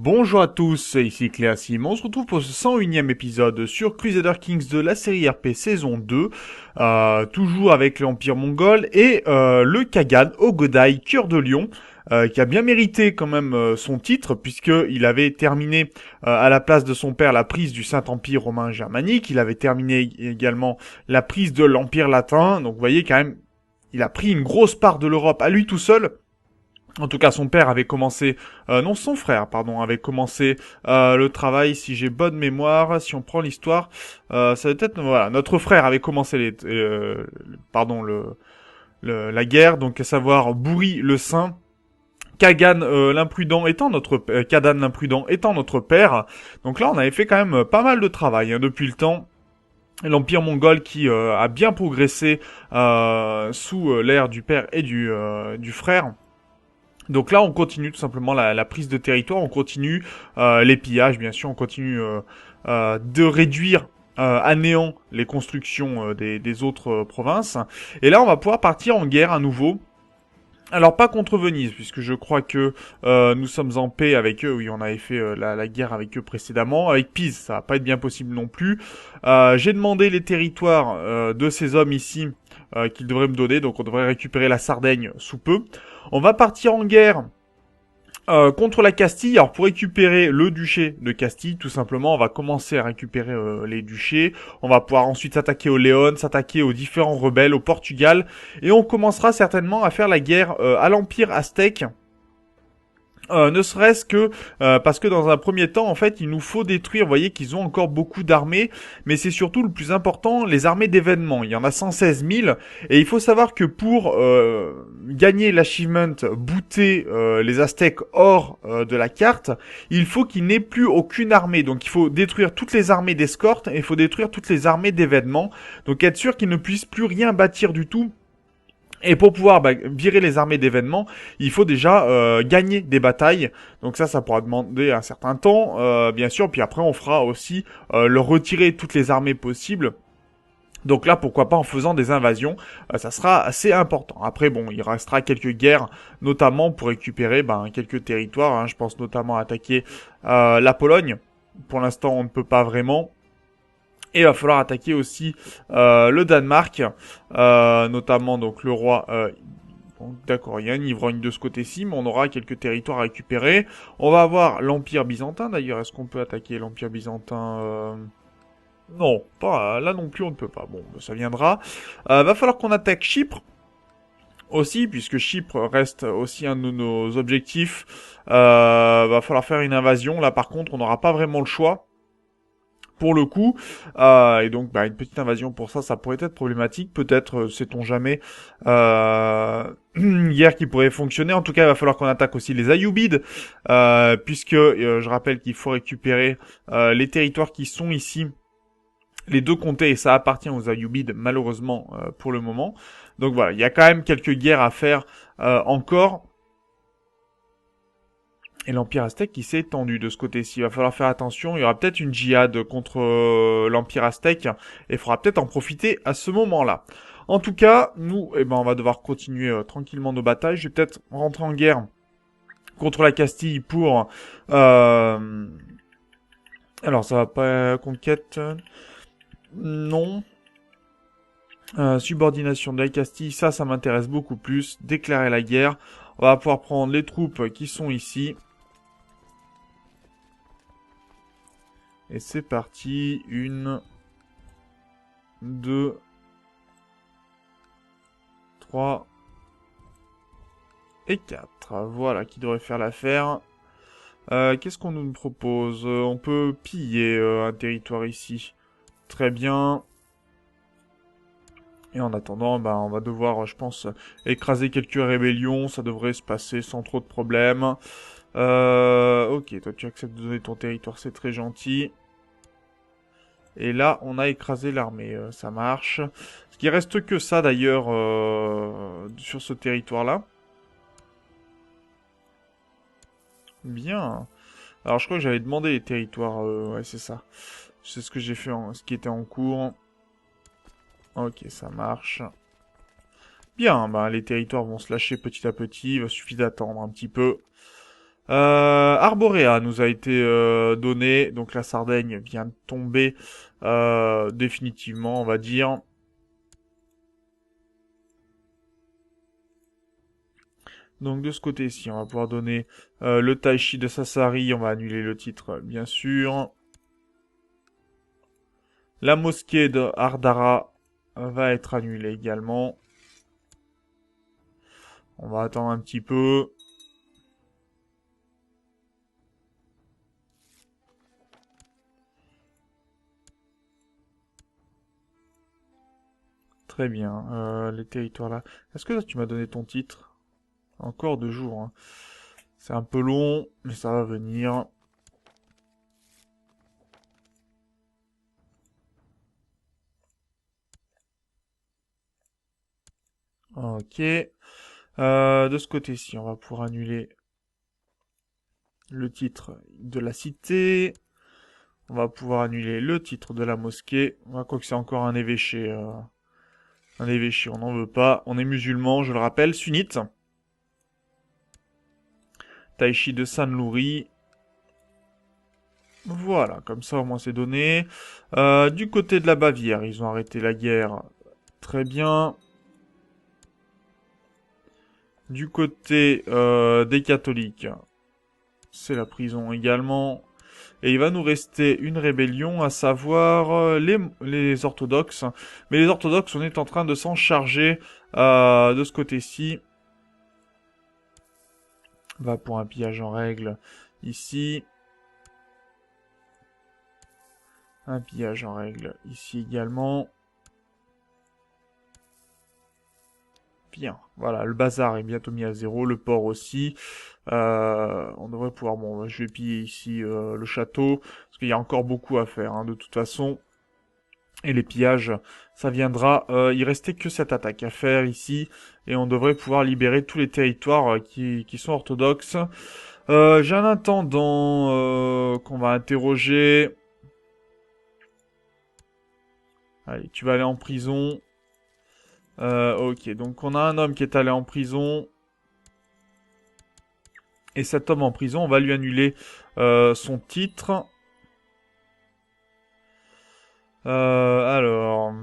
Bonjour à tous, ici Cléasim. On se retrouve pour ce 101e épisode sur Crusader Kings de la série RP saison 2, toujours avec l'Empire mongol et le Kagan Ogodai Cœur de Lion, qui a bien mérité quand même son titre, puisqu'il avait terminé à la place de son père la prise du Saint-Empire romain germanique, il avait terminé également la prise de l'Empire latin, donc vous voyez quand même, il a pris une grosse part de l'Europe à lui tout seul. En tout cas, son père avait commencé, non, son frère, pardon, avait commencé le travail. Si j'ai bonne mémoire, si on prend l'histoire, ça doit être, voilà, notre frère avait commencé la guerre, donc à savoir Bouri le Saint, Kagan l'imprudent étant Kadan l'imprudent étant notre père. Donc là, on avait fait quand même pas mal de travail hein, depuis le temps. L'Empire mongol qui a bien progressé sous l'ère du père et du frère. Donc là, on continue tout simplement la prise de territoire, on continue les pillages, bien sûr, on continue de réduire à néant les constructions des autres provinces. Et là, on va pouvoir partir en guerre à nouveau. Alors pas contre Venise, puisque je crois que nous sommes en paix avec eux. Oui, on avait fait la guerre avec eux précédemment. Avec Pise, ça va pas être bien possible non plus. J'ai demandé les territoires de ces hommes ici qu'ils devraient me donner, donc on devrait récupérer la Sardaigne sous peu. On va partir en guerre contre la Castille. Alors pour récupérer le duché de Castille, tout simplement, on va commencer à récupérer les duchés. On va pouvoir ensuite s'attaquer aux Léon, s'attaquer aux différents rebelles, au Portugal. Et on commencera certainement à faire la guerre à l'Empire aztèque. Ne serait-ce que parce que dans un premier temps, en fait, il nous faut détruire, vous voyez qu'ils ont encore beaucoup d'armées, mais c'est surtout le plus important, les armées d'événements. Il y en a 116 000, et il faut savoir que pour gagner l'achievement, booter les Aztèques hors de la carte, il faut qu'il n'ait plus aucune armée. Donc il faut détruire toutes les armées d'escorte, et il faut détruire toutes les armées d'événements. Donc être sûr qu'ils ne puissent plus rien bâtir du tout. Et pour pouvoir virer les armées d'événements, il faut déjà gagner des batailles. Donc ça pourra demander un certain temps, bien sûr. Puis après, on fera aussi leur retirer toutes les armées possibles. Donc là, pourquoi pas en faisant des invasions, ça sera assez important. Après, bon, il restera quelques guerres, notamment pour récupérer quelques territoires. Hein. Je pense notamment à attaquer la Pologne. Pour l'instant, on ne peut pas vraiment. Et il va falloir attaquer aussi le Danemark, notamment donc le roi. Bon, d'accord, il y a un ivrogne de ce côté-ci, mais on aura quelques territoires à récupérer. On va avoir l'Empire byzantin d'ailleurs. Est-ce qu'on peut attaquer l'Empire byzantin Non, pas là non plus, on ne peut pas. Bon, ça viendra. Va falloir qu'on attaque Chypre aussi, puisque Chypre reste aussi un de nos objectifs. Va falloir faire une invasion. Là, par contre, on n'aura pas vraiment le choix. Pour le coup, et donc une petite invasion pour ça, ça pourrait être problématique, peut-être, sait-on jamais, une guerre qui pourrait fonctionner. En tout cas, il va falloir qu'on attaque aussi les Ayyubides, puisque je rappelle qu'il faut récupérer les territoires qui sont ici, les deux comtés, et ça appartient aux Ayyubides, malheureusement, pour le moment. Donc voilà, il y a quand même quelques guerres à faire encore. Et l'Empire aztèque qui s'est étendu de ce côté-ci. Il va falloir faire attention. Il y aura peut-être une djihad contre l'Empire aztèque. Et il faudra peut-être en profiter à ce moment-là. En tout cas, nous, on va devoir continuer tranquillement nos batailles. Je vais peut-être rentrer en guerre contre la Castille pour... Alors, ça va pas... Conquête... Non. Subordination de la Castille, ça m'intéresse beaucoup plus. Déclarer la guerre. On va pouvoir prendre les troupes qui sont ici. Et c'est parti, 1, 2, 3 et 4. Voilà, qui devrait faire l'affaire. Qu'est-ce qu'on nous propose? On peut piller un territoire ici. Très bien. Et en attendant, on va devoir, je pense, écraser quelques rébellions. Ça devrait se passer sans trop de problèmes. Ok, toi tu acceptes de donner ton territoire, c'est très gentil. Et là, on a écrasé l'armée, ça marche. Ce qui reste que ça d'ailleurs sur ce territoire-là. Bien. Alors je crois que j'avais demandé les territoires, ouais c'est ça. C'est ce que j'ai fait, ce qui était en cours. Ok, ça marche. Bien, les territoires vont se lâcher petit à petit, il va suffire d'attendre un petit peu. Arborea nous a été donné, donc la Sardaigne vient de tomber définitivement, on va dire. Donc de ce côté-ci, on va pouvoir donner le Taichi de Sassari, on va annuler le titre, bien sûr. La mosquée de Ardara va être annulée également. On va attendre un petit peu. Très bien. Les territoires là. Est-ce que là, tu m'as donné ton titre? Encore 2 jours, hein. C'est un peu long, mais ça va venir. Ok. De ce côté-ci, on va pouvoir annuler le titre de la cité. On va pouvoir annuler le titre de la mosquée. On va croire que c'est encore un évêché. Un évêché, on n'en veut pas. On est musulman, je le rappelle, sunnite. Taichi de Sanluri. Voilà, comme ça au moins c'est donné. Du côté de la Bavière, ils ont arrêté la guerre. Très bien. Du côté des catholiques, c'est la prison également. Et il va nous rester une rébellion, à savoir les orthodoxes. Mais les orthodoxes, on est en train de s'en charger de ce côté-ci. On va pour un pillage en règle ici. Un pillage en règle ici également. Bien, voilà, le bazar est bientôt mis à zéro, le port aussi. On devrait pouvoir... Bon, je vais piller ici le château, parce qu'il y a encore beaucoup à faire, hein, de toute façon. Et les pillages, ça viendra. Il restait que cette attaque à faire ici, et on devrait pouvoir libérer tous les territoires qui sont orthodoxes. J'ai un intendant qu'on va interroger. Allez, tu vas aller en prison. Ok, donc on a un homme qui est allé en prison. Et cet homme en prison, on va lui annuler son titre. Alors...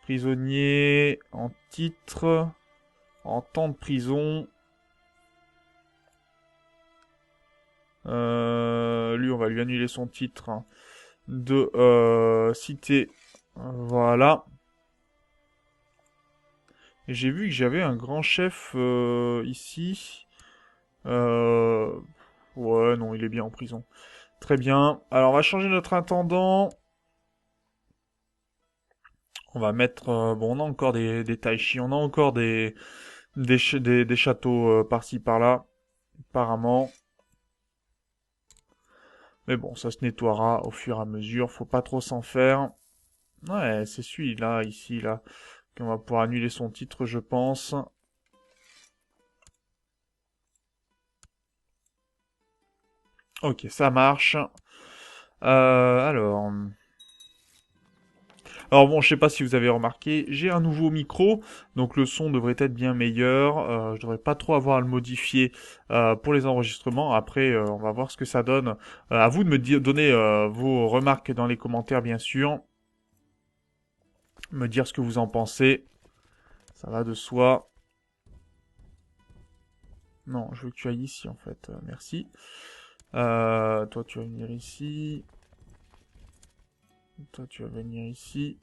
Prisonnier en titre, en temps de prison. Lui, on va lui annuler son titre de cité. Voilà. Et j'ai vu que j'avais un grand chef ici. Euh... Ouais, non, il est bien en prison. Très bien. Alors, on va changer notre intendant. On va mettre... bon, on a encore des Taichi, on a encore des châteaux par-ci, par-là, apparemment. Mais bon, ça se nettoiera au fur et à mesure, faut pas trop s'en faire. Ouais, c'est celui-là, ici, là, qu'on va pouvoir annuler son titre, je pense. Ok, ça marche. Alors... Alors bon, je sais pas si vous avez remarqué, j'ai un nouveau micro, donc le son devrait être bien meilleur. Je devrais pas trop avoir à le modifier pour les enregistrements. Après, on va voir ce que ça donne. À vous de me donner vos remarques dans les commentaires, bien sûr. Me dire ce que vous en pensez. Ça va de soi. Non, je veux que tu ailles ici, en fait. Merci. Toi, tu vas venir ici. Toi, tu vas venir ici.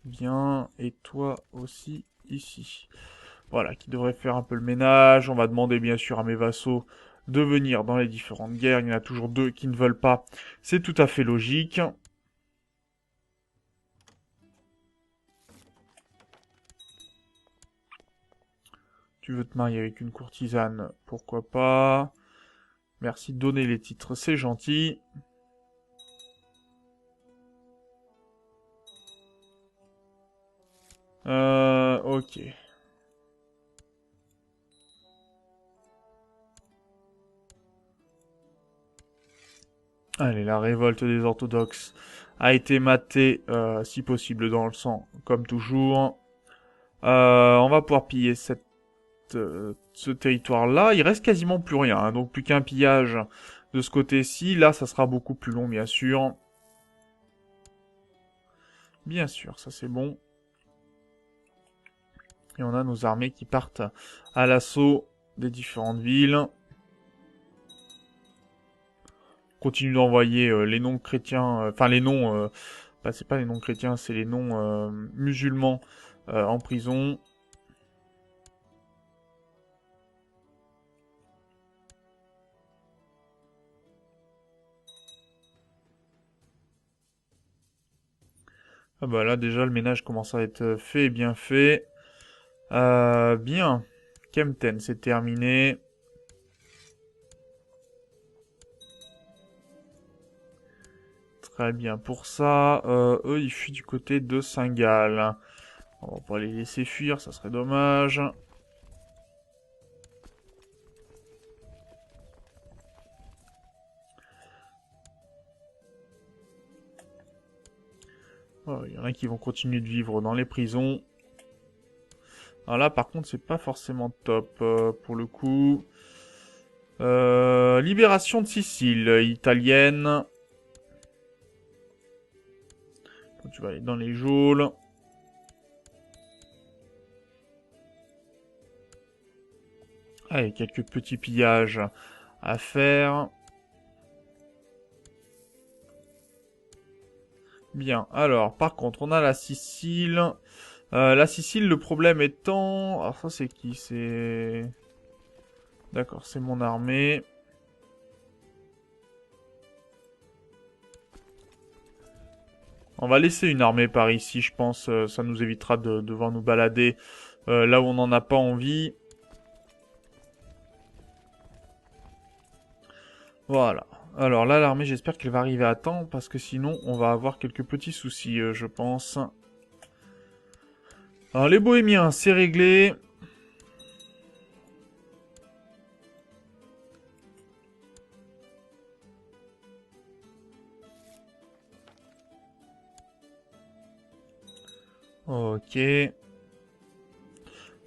Bien. Et toi aussi, ici. Voilà, qui devrait faire un peu le ménage. On va demander, bien sûr, à mes vassaux de venir dans les différentes guerres. Il y en a toujours 2 qui ne veulent pas. C'est tout à fait logique. Tu veux te marier avec une courtisane, pourquoi pas. Merci de donner les titres, c'est gentil. Ok. Allez, la révolte des orthodoxes a été matée, si possible, dans le sang, comme toujours. On va pouvoir piller ce territoire-là. Il reste quasiment plus rien, hein, donc plus qu'un pillage de ce côté-ci. Là, ça sera beaucoup plus long, bien sûr. Bien sûr, ça c'est bon. Et on a nos armées qui partent à l'assaut des différentes villes. On continue d'envoyer les noms chrétiens, enfin les noms, bah, c'est pas les noms chrétiens, c'est les noms musulmans en prison. Ah bah là déjà le ménage commence à être fait et bien fait. Bien. Kempten, c'est terminé. Très bien. Pour ça, eux, ils fuient du côté de Saint-Gall. On va pas les laisser fuir, ça serait dommage. Oh, il y en a qui vont continuer de vivre dans les prisons. Alors là, par contre, c'est pas forcément top pour le coup. Libération de Sicile, italienne. Donc, tu vas aller dans les geôles. Allez, quelques petits pillages à faire. Bien, alors, par contre, on a la Sicile. La Sicile, le problème étant... Alors ça, c'est qui? C'est... D'accord, c'est mon armée. On va laisser une armée par ici, je pense. Ça nous évitera de devoir nous balader là où on n'en a pas envie. Voilà. Alors là, l'armée, j'espère qu'elle va arriver à temps, parce que sinon, on va avoir quelques petits soucis, je pense. Alors, les bohémiens, c'est réglé. Ok.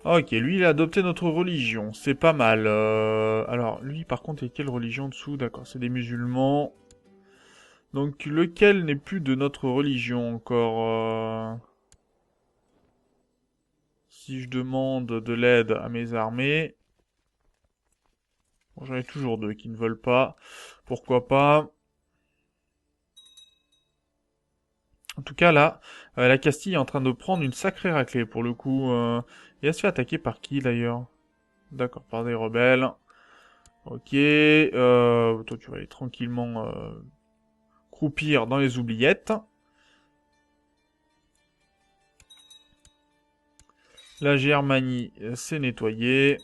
Ok, lui, il a adopté notre religion. C'est pas mal. Alors, lui, par contre, il y a quelle religion en dessous? D'accord, c'est des musulmans. Donc, lequel n'est plus de notre religion encore Si je demande de l'aide à mes armées... Bon, j'en ai toujours deux qui ne veulent pas. Pourquoi pas? En tout cas, là, la Castille est en train de prendre une sacrée raclée, pour le coup. Et elle se fait attaquer par qui, d'ailleurs? D'accord, par des rebelles. Ok, toi, tu vas aller tranquillement croupir dans les oubliettes. La Germanie, c'est nettoyé.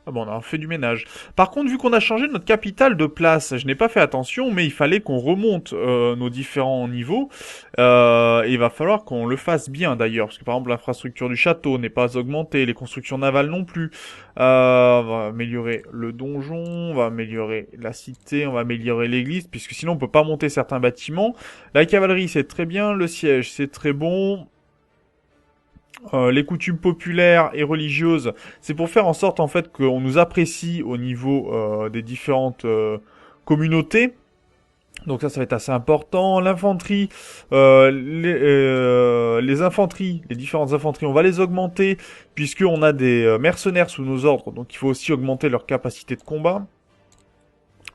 Ah bon, on a fait du ménage. Par contre, vu qu'on a changé notre capitale de place, je n'ai pas fait attention, mais il fallait qu'on remonte nos différents niveaux. Et il va falloir qu'on le fasse bien d'ailleurs, parce que par exemple l'infrastructure du château n'est pas augmentée, les constructions navales non plus. On va améliorer le donjon, on va améliorer la cité, on va améliorer l'église, puisque sinon on peut pas monter certains bâtiments. La cavalerie c'est très bien, le siège c'est très bon. Les coutumes populaires et religieuses, c'est pour faire en sorte en fait qu'on nous apprécie au niveau des différentes communautés. Donc ça va être assez important. L'infanterie, les infanteries, les différentes infanteries, on va les augmenter puisqu'on a des mercenaires sous nos ordres. Donc il faut aussi augmenter leur capacité de combat.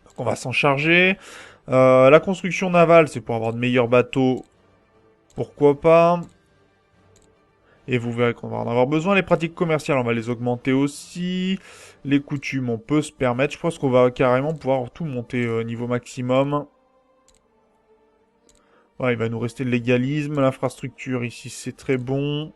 Donc on va s'en charger. La construction navale, c'est pour avoir de meilleurs bateaux. Pourquoi pas? Et vous verrez qu'on va en avoir besoin. Les pratiques commerciales, on va les augmenter aussi. Les coutumes, on peut se permettre. Je pense qu'on va carrément pouvoir tout monter niveau maximum. Ouais, il va nous rester le légalisme. L'infrastructure, ici, c'est très bon.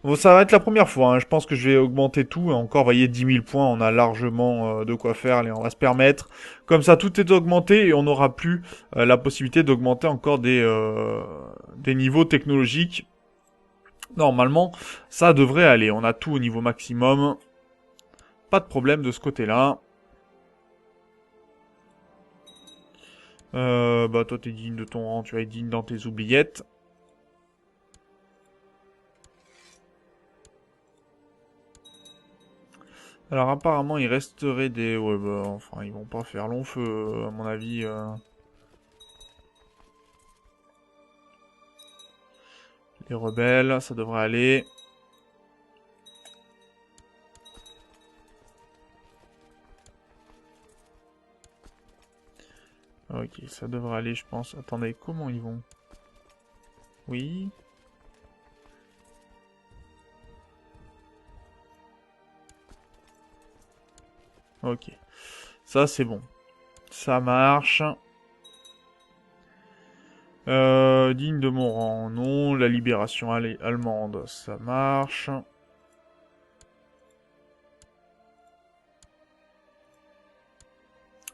Bon, ça va être la première fois. Hein. Je pense que je vais augmenter tout. Et encore, voyez, 10 000 points, on a largement de quoi faire. Allez, on va se permettre. Comme ça, tout est augmenté et on n'aura plus la possibilité d'augmenter encore des niveaux technologiques. Normalement, ça devrait aller. On a tout au niveau maximum. Pas de problème de ce côté-là. Bah toi t'es digne de ton rang, tu vas être digne dans tes oubliettes. Alors apparemment il resterait des... Ouais bah enfin ils vont pas faire long feu à mon avis. Les rebelles, ça devrait aller. Ok, ça devrait aller je pense. Attendez, comment ils vont? Oui. Ok. Ça c'est bon. Ça marche. Digne de mon rang, non. La libération allemande, ça marche.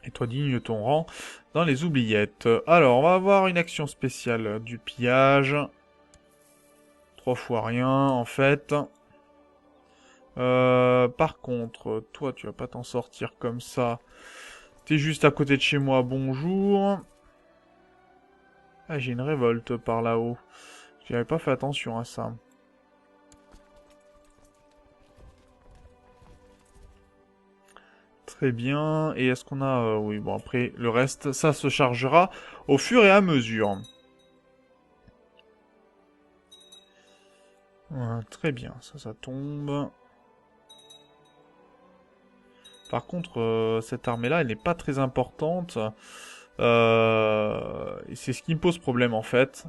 Et toi, digne de ton rang dans les oubliettes. Alors, on va avoir une action spéciale du pillage. 3 fois rien, en fait. Par contre, toi, tu vas pas t'en sortir comme ça. T'es juste à côté de chez moi, bonjour. Ah, j'ai une révolte par là-haut. J'avais pas fait attention à ça. Très bien. Et est-ce qu'on a... oui, bon, après, le reste, ça se chargera au fur et à mesure. Très bien, ça tombe. Par contre, cette armée-là, elle n'est pas très importante. Et c'est ce qui me pose problème, en fait.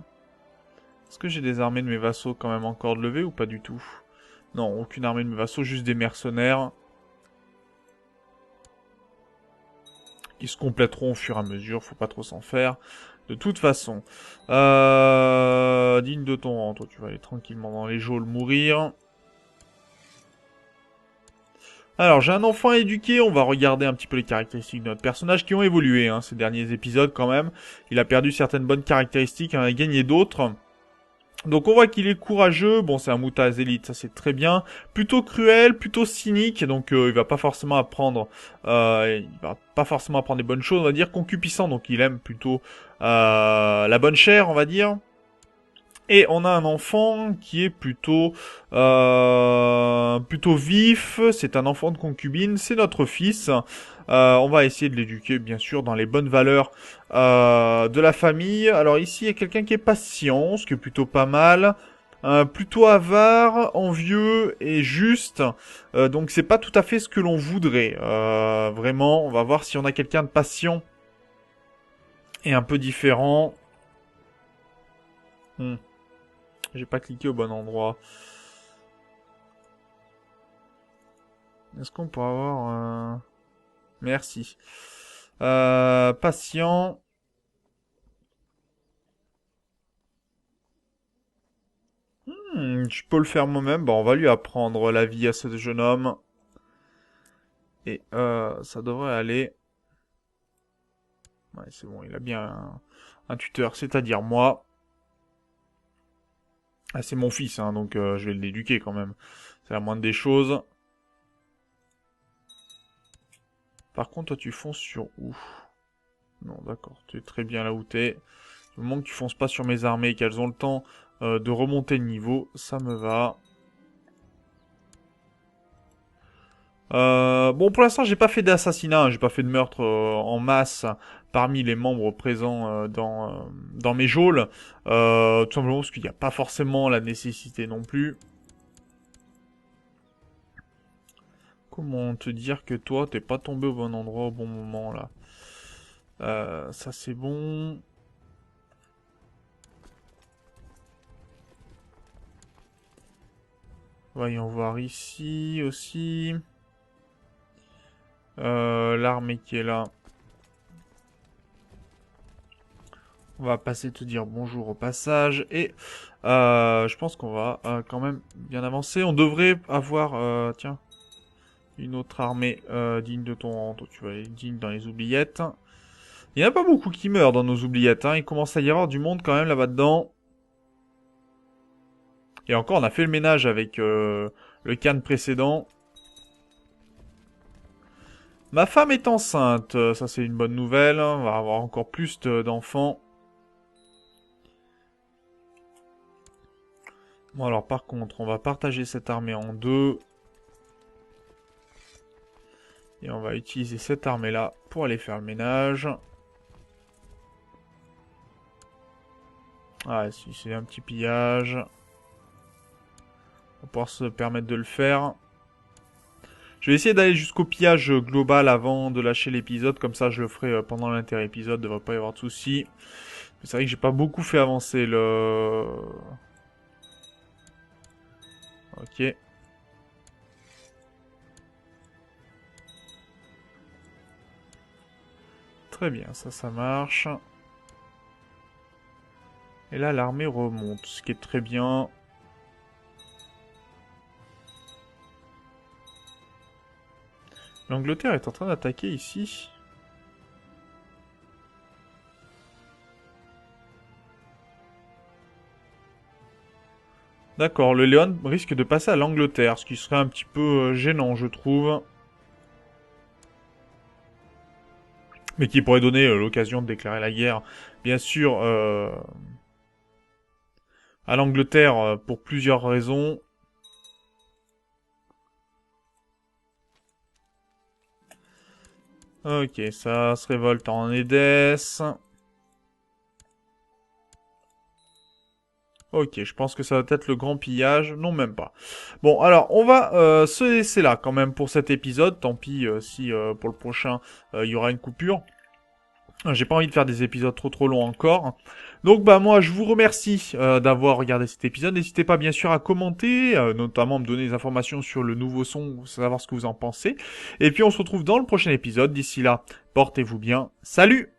Est-ce que j'ai des armées de mes vassaux quand même encore de lever ou pas du tout? Non, aucune armée de mes vassaux, juste des mercenaires. Qui se compléteront au fur et à mesure, faut pas trop s'en faire. De toute façon. Digne de ton rang, toi tu vas aller tranquillement dans les geôles mourir. Alors, j'ai un enfant à éduquer, on va regarder un petit peu les caractéristiques de notre personnage qui ont évolué ces derniers épisodes quand même. Il a perdu certaines bonnes caractéristiques, il en a gagné d'autres. Donc on voit qu'il est courageux, bon c'est un Moutaz élite, ça c'est très bien. Plutôt cruel, plutôt cynique, donc il va pas forcément apprendre des bonnes choses, on va dire. Concupiscent, donc il aime plutôt la bonne chair, on va dire. Et on a un enfant qui est plutôt vif, c'est un enfant de concubine, c'est notre fils. On va essayer de l'éduquer bien sûr dans les bonnes valeurs de la famille. Alors ici il y a quelqu'un qui est patient, ce qui est plutôt pas mal. Plutôt avare, envieux et juste. Donc c'est pas tout à fait ce que l'on voudrait. Vraiment, on va voir si on a quelqu'un de patient et un peu différent. J'ai pas cliqué au bon endroit. Est-ce qu'on peut avoir... Merci. Patient. Je peux le faire moi-même. Bon, on va lui apprendre la vie à ce jeune homme. Et ça devrait aller. Ouais, c'est bon, il a bien un tuteur, c'est-à-dire moi. Ah, c'est mon fils, donc je vais l'éduquer quand même. C'est la moindre des choses. Par contre, toi, tu fonces sur où? Non, d'accord, tu es très bien là où t'es. Du moment que tu fonces pas sur mes armées et qu'elles ont le temps de remonter le niveau, ça me va. Bon, pour l'instant, j'ai pas fait d'assassinat, j'ai pas fait de meurtre en masse parmi les membres présents dans mes geôles. Tout simplement parce qu'il n'y a pas forcément la nécessité non plus. Comment te dire que toi, t'es pas tombé au bon endroit au bon moment, là. Ça, c'est bon. Voyons voir ici aussi. L'armée qui est là. On va passer te dire bonjour au passage. Et je pense qu'on va quand même bien avancer. On devrait avoir, tiens, une autre armée digne de ton rang. Toi, tu vas être digne dans les oubliettes. Il n'y en a pas beaucoup qui meurent dans nos oubliettes. Il commence à y avoir du monde quand même là-bas dedans. Et encore, on a fait le ménage avec le Khan précédent. Ma femme est enceinte, ça c'est une bonne nouvelle, on va avoir encore plus d'enfants. Bon alors par contre, on va partager cette armée en deux. Et on va utiliser cette armée-là pour aller faire le ménage. Ah, si c'est un petit pillage. On va pouvoir se permettre de le faire. Je vais essayer d'aller jusqu'au pillage global avant de lâcher l'épisode. Comme ça, je le ferai pendant l'inter-épisode. Devrait pas y avoir de soucis. C'est vrai que j'ai pas beaucoup fait avancer le... Ok. Très bien, ça marche. Et là, l'armée remonte, ce qui est très bien. L'Angleterre est en train d'attaquer ici. D'accord, le Léon risque de passer à l'Angleterre, ce qui serait un petit peu gênant, je trouve. Mais qui pourrait donner l'occasion de déclarer la guerre, bien sûr, à l'Angleterre pour plusieurs raisons. Ok, ça se révolte en Édesse. Ok, je pense que ça va être le grand pillage. Non, même pas. Bon, alors, on va se laisser là quand même pour cet épisode. Tant pis si pour le prochain, il y aura une coupure. J'ai pas envie de faire des épisodes trop longs encore. Donc bah moi je vous remercie d'avoir regardé cet épisode. N'hésitez pas bien sûr à commenter, notamment me donner des informations sur le nouveau son, savoir ce que vous en pensez. Et puis on se retrouve dans le prochain épisode. D'ici là, portez-vous bien. Salut!